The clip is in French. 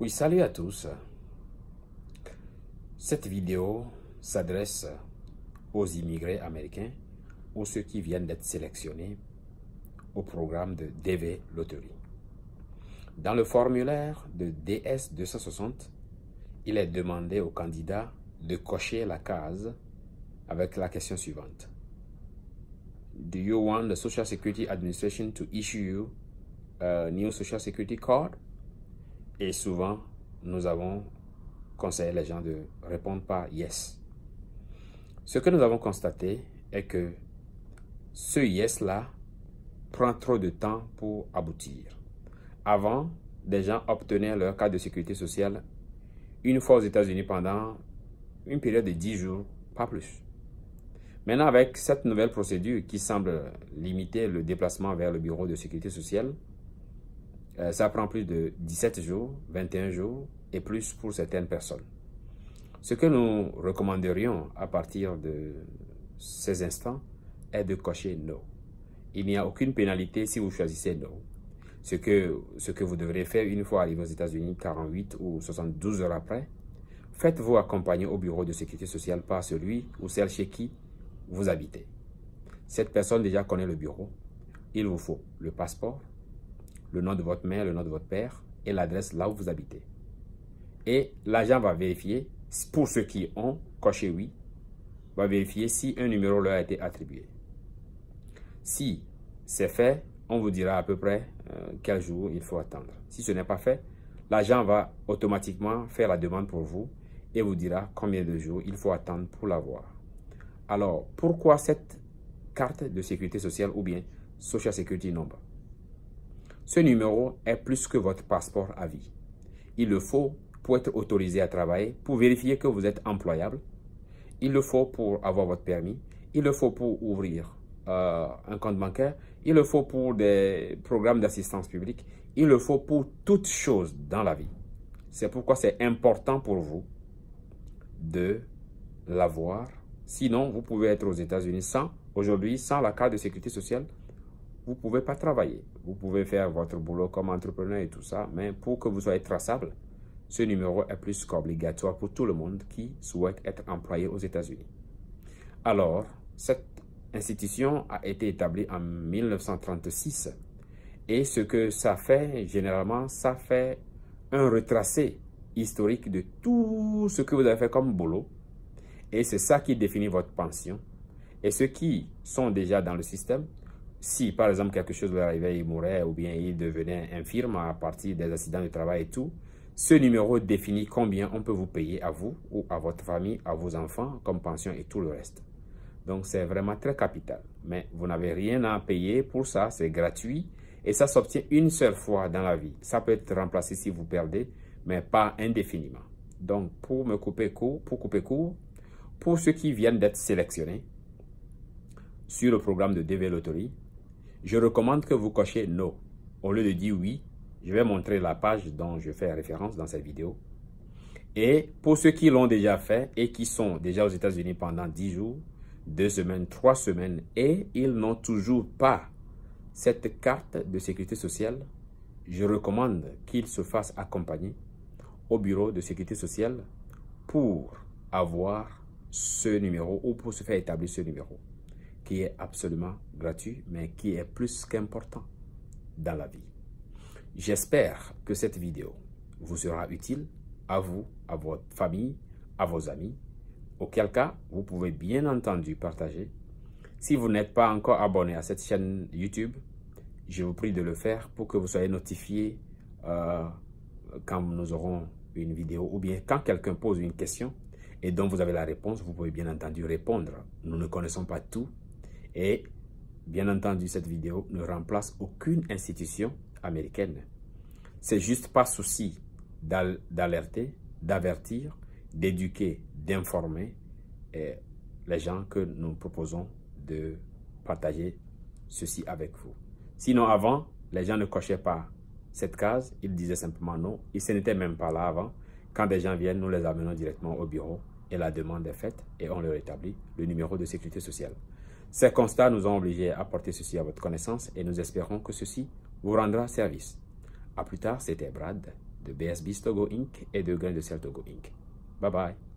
Oui, salut à tous. Cette vidéo s'adresse aux immigrés américains ou ceux qui viennent d'être sélectionnés au programme de DV Lottery. Dans le formulaire de DS 260, il est demandé aux candidats de cocher la case avec la question suivante. Do you want the Social Security Administration to issue you a new Social Security card? Et souvent, nous avons conseillé les gens de répondre par yes. Ce que nous avons constaté est que ce yes-là prend trop de temps pour aboutir. Avant, des gens obtenaient leur carte de sécurité sociale une fois aux États-Unis pendant une période de 10 jours, pas plus. Maintenant, avec cette nouvelle procédure qui semble limiter le déplacement vers le bureau de sécurité sociale, ça prend plus de 17 jours, 21 jours et plus pour certaines personnes. Ce que nous recommanderions à partir de ces instants est de cocher no. Il n'y a aucune pénalité si vous choisissez no. Ce que vous devrez faire une fois arrivé aux États-Unis, 48 ou 72 heures après, faites-vous accompagner au bureau de sécurité sociale par celui ou celle chez qui vous habitez. Cette personne déjà connaît le bureau. Il vous faut le passeport, le nom de votre mère, le nom de votre père et l'adresse là où vous habitez. Et l'agent va vérifier, pour ceux qui ont coché oui, va vérifier si un numéro leur a été attribué. Si c'est fait, on vous dira à peu près quel jour il faut attendre. Si ce n'est pas fait, l'agent va automatiquement faire la demande pour vous et vous dira combien de jours il faut attendre pour l'avoir. Alors, pourquoi cette carte de sécurité sociale ou bien Social Security Number? Ce numéro est plus que votre passeport à vie. Il le faut pour être autorisé à travailler, pour vérifier que vous êtes employable. Il le faut pour avoir votre permis. Il le faut pour ouvrir un compte bancaire. Il le faut pour des programmes d'assistance publique. Il le faut pour toutes choses dans la vie. C'est pourquoi c'est important pour vous de l'avoir. Sinon, vous pouvez être aux États-Unis aujourd'hui, sans la carte de sécurité sociale, vous ne pouvez pas travailler. Vous pouvez faire votre boulot comme entrepreneur et tout ça, mais pour que vous soyez traçable, ce numéro est plus qu'obligatoire pour tout le monde qui souhaite être employé aux États-Unis. Alors, cette institution a été établie en 1936 et ce que ça fait, généralement, ça fait un retracé historique de tout ce que vous avez fait comme boulot et c'est ça qui définit votre pension. Et ceux qui sont déjà dans le système, si par exemple quelque chose leur arrivait, ils mouraient ou bien ils devenaient infirmes à partir des accidents de travail et tout, ce numéro définit combien on peut vous payer à vous ou à votre famille, à vos enfants comme pension et tout le reste. Donc c'est vraiment très capital. Mais vous n'avez rien à payer pour ça, c'est gratuit et ça s'obtient une seule fois dans la vie. Ça peut être remplacé si vous perdez, mais pas indéfiniment. Donc pour couper court, pour ceux qui viennent d'être sélectionnés sur le programme de DV Lottery, je recommande que vous cochiez no. Au lieu de dire oui, je vais montrer la page dont je fais référence dans cette vidéo. Et pour ceux qui l'ont déjà fait et qui sont déjà aux États-Unis pendant 10 jours, 2 semaines, 3 semaines et ils n'ont toujours pas cette carte de sécurité sociale, je recommande qu'ils se fassent accompagner au bureau de sécurité sociale pour avoir ce numéro ou pour se faire établir ce numéro qui est absolument gratuit mais qui est plus qu'important dans la vie. J'espère que cette vidéo vous sera utile à vous, à votre famille, à vos amis, auquel cas vous pouvez bien entendu partager. Si vous n'êtes pas encore abonné à cette chaîne YouTube, je vous prie de le faire pour que vous soyez notifié quand nous aurons une vidéo ou bien quand quelqu'un pose une question et dont vous avez la réponse, vous pouvez bien entendu répondre. Nous ne connaissons pas tout et bien entendu cette vidéo ne remplace aucune institution américaine. C'est juste par souci d'alerter, d'avertir, d'éduquer, d'informer les gens que nous proposons de partager ceci avec vous. Sinon avant, les gens ne cochaient pas cette case, ils disaient simplement non. Et ce n'était même pas là avant. Quand des gens viennent, nous les amenons directement au bureau et la demande est faite et on leur établit le numéro de sécurité sociale. Ces constats nous ont obligés à porter ceci à votre connaissance et nous espérons que ceci vous rendra service. A plus tard, c'était Brad de BSB's Togo Inc. et de Grain de Sel Togo Inc. Bye bye.